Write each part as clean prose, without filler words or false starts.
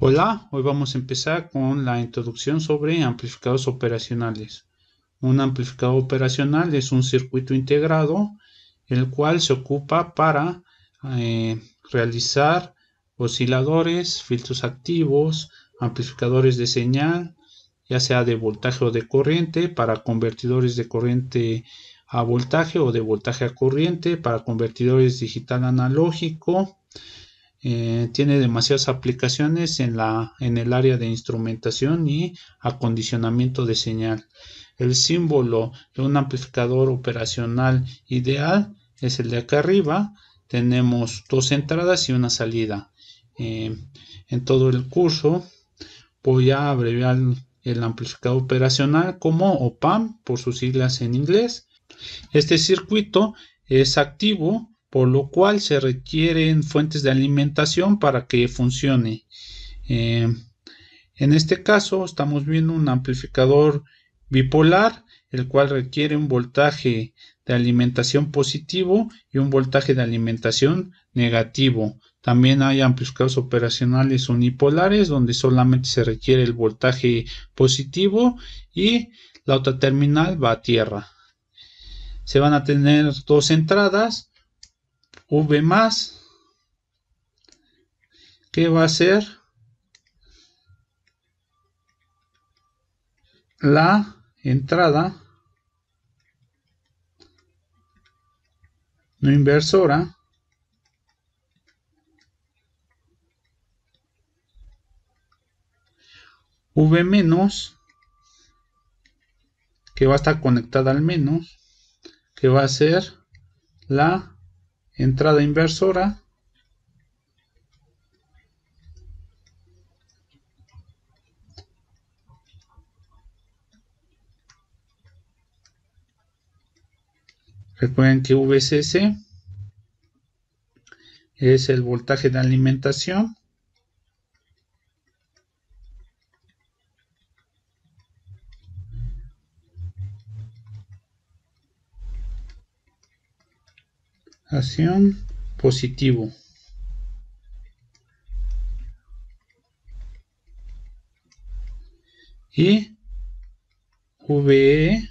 Hola, hoy vamos a empezar con la introducción sobre amplificadores operacionales. Un amplificador operacional es un circuito integrado el cual se ocupa para realizar osciladores, filtros activos, amplificadores de señal, ya sea de voltaje o de corriente, para convertidores de corriente a voltaje o de voltaje a corriente, para convertidores digital analógico. Tiene demasiadas aplicaciones en el área de instrumentación y acondicionamiento de señal. El símbolo de un amplificador operacional ideal es el de acá arriba. Tenemos dos entradas y una salida. En todo el curso voy a abreviar el amplificador operacional como OPAMP por sus siglas en inglés. Este circuito es activo, por lo cual se requieren fuentes de alimentación para que funcione. En este caso estamos viendo un amplificador bipolar, el cual requiere un voltaje de alimentación positivo y un voltaje de alimentación negativo. También hay amplificadores operacionales unipolares, donde solamente se requiere el voltaje positivo y la otra terminal va a tierra. Se van a tener dos entradas, V más, que va a ser la entrada no inversora V menos, que va a estar conectada al menos, que va a ser la entrada inversora recuerden que VCC es el voltaje de alimentación positivo y VE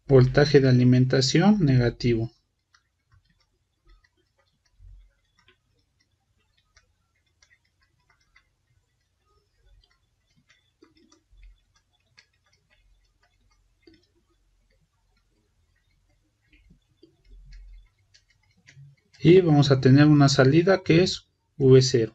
voltaje de alimentación negativo. Y vamos a tener una salida que es V0.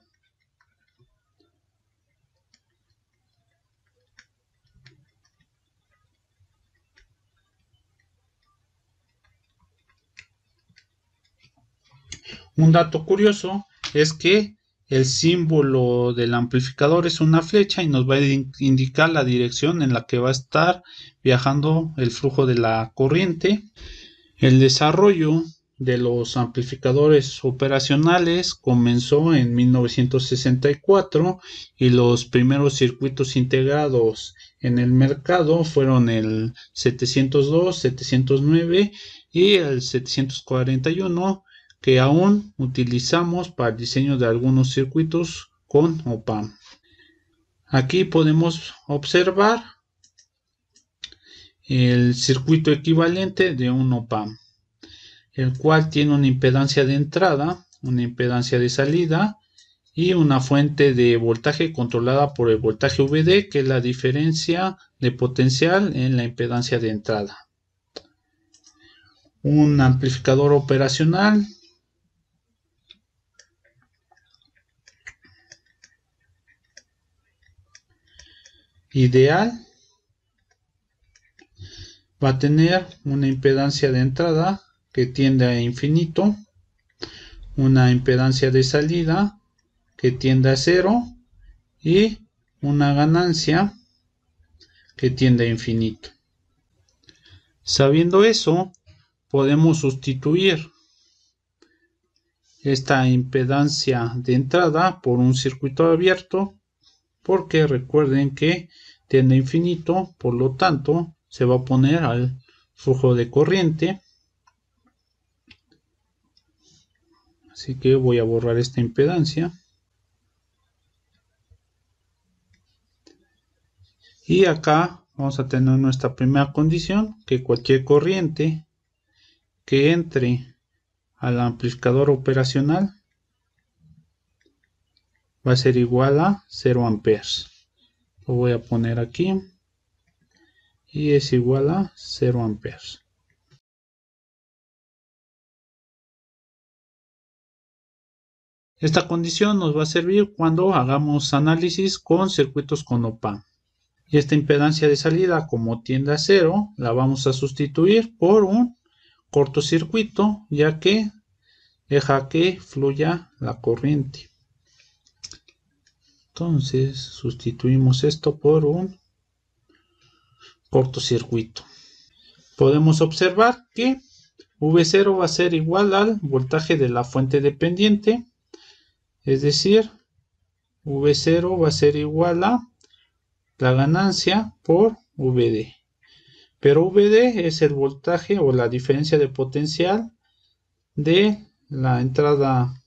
Un dato curioso es que el símbolo del amplificador es una flecha y nos va a indicar la dirección en la que va a estar viajando el flujo de la corriente. El desarrollo de los amplificadores operacionales comenzó en 1964 y los primeros circuitos integrados en el mercado fueron el 702, 709 y el 741, que aún utilizamos para el diseño de algunos circuitos con OPAMP. Aquí podemos observar el circuito equivalente de un OPAMP, el cual tiene una impedancia de entrada, una impedancia de salida y una fuente de voltaje controlada por el voltaje VD, que es la diferencia de potencial en la impedancia de entrada. Un amplificador operacional ideal va a tener una impedancia de entrada que tiende a infinito, una impedancia de salida que tiende a cero y una ganancia que tiende a infinito. Sabiendo eso, podemos sustituir esta impedancia de entrada por un circuito abierto, porque recuerden que tiende a infinito, por lo tanto se va a poner al flujo de corriente. Así que voy a borrar esta impedancia. Y acá vamos a tener nuestra primera condición, que cualquier corriente que entre al amplificador operacional va a ser igual a 0 amperes. Lo voy a poner aquí y es igual a 0 amperes. Esta condición nos va a servir cuando hagamos análisis con circuitos con op-amp. Y esta impedancia de salida, como tiende a 0, la vamos a sustituir por un cortocircuito, ya que deja que fluya la corriente. Entonces sustituimos esto por un cortocircuito. Podemos observar que V0 va a ser igual al voltaje de la fuente dependiente, es decir, V0 va a ser igual a la ganancia por VD. Pero VD es el voltaje o la diferencia de potencial de la entrada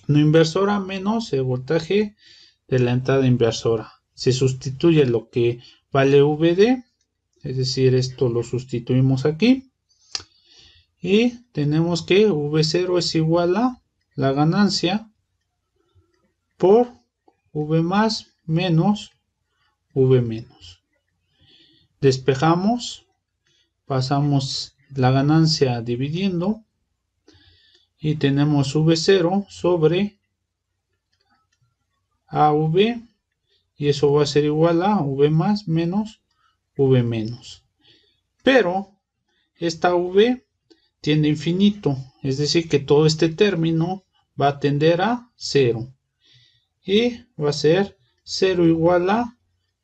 no inversora menos el voltaje de la entrada inversora. Se sustituye lo que vale VD, es decir, esto lo sustituimos aquí. Y tenemos que V0 es igual a la ganancia por V más menos V menos. Despejamos, pasamos la ganancia dividiendo y tenemos V0 sobre AV y eso va a ser igual a V más menos V menos. Pero esta V tiende a infinito, es decir que todo este término va a tender a 0 y va a ser 0 igual a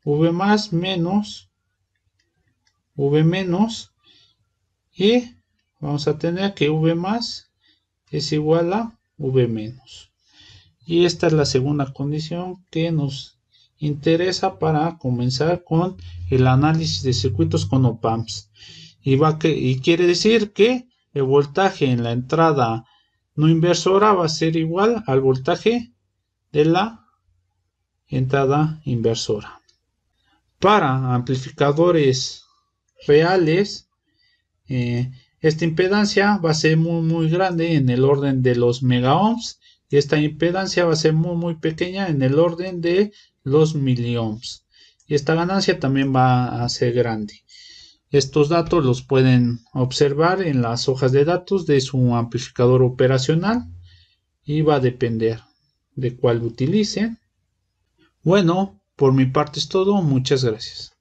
V más menos V menos y vamos a tener que V más es igual a V menos. Y esta es la segunda condición que nos interesa para comenzar con el análisis de circuitos con op-amps. Y quiere decir que el voltaje en la entrada no inversora va a ser igual al voltaje de la entrada inversora. Para amplificadores reales, esta impedancia va a ser muy grande en el orden de los megaohms y esta impedancia va a ser muy pequeña en el orden de los miliohms y esta ganancia también va a ser grande. Estos datos los pueden observar en las hojas de datos de su amplificador operacional y va a depender de cuál utilicen. Bueno, por mi parte es todo, muchas gracias.